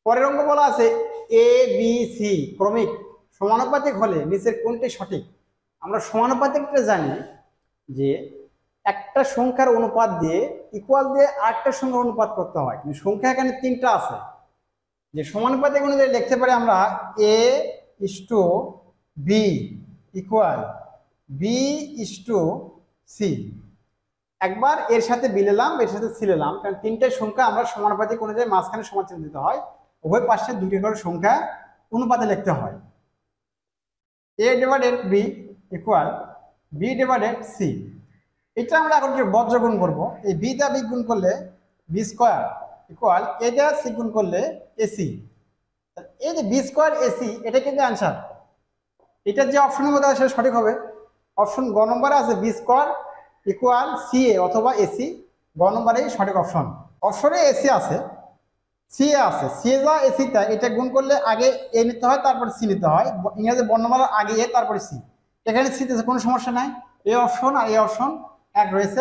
পরের অঙ্ক বলা আছে এ বি সি ক্রমিক সমানুপাতিক হলে নিচের কোনটি সঠিক। আমরা সমানুপাতিকটা জানি যে একটা সংখ্যার অনুপাত দিয়ে ইকুয়াল দিয়ে আরেকটা সংখ্যার অনুপাত করতে হয়, কিন্তু সংখ্যা এখানে তিনটা আছে। যে সমানুপাতিক অনুযায়ী লিখতে পারি আমরা A is to B equal B is to C. একবার এর সাথে বি নিলাম, এর সাথে সি নিলাম, কারণ তিনটে সংখ্যা আমরা সমানুপাতিক অনুযায়ী মাঝখানে সমান চিহ্ন দিতে হয়, উভয় পাশে দুটি করে সংখ্যা অনুপাতে লিখতে হয়। A divided B equal B divided C. এটা আমরা এখন বজ্রগুণ করবো। এই বি দ্বারা বি গুণ করলে বি স্কোয়ার ইকুয়াল এ দ্বারা সি গুণ করলে এসি। এই যে বি স্কোয়ার এসি, এটা কিন্তু অ্যান্সার। এটা যে অপশনের মধ্যে আছে সঠিক হবে। অপশন গ নম্বরে আছে বি স্কোয়ার ইকুয়াল সি এ অথবা এসি, গ নম্বরেই সঠিক অপশন। অপশনে এসি আছে, সি এ আছে, সি এ যা এসি তা এটা গুণ করলে আগে এ নিতে হয় তারপরে সি নিতে হয়। ইংরেজি বর্ণমালার আগে এ তারপরে সি। এখানে সিতে কোনো সমস্যা নাই। A option R A option এক রয়েছে।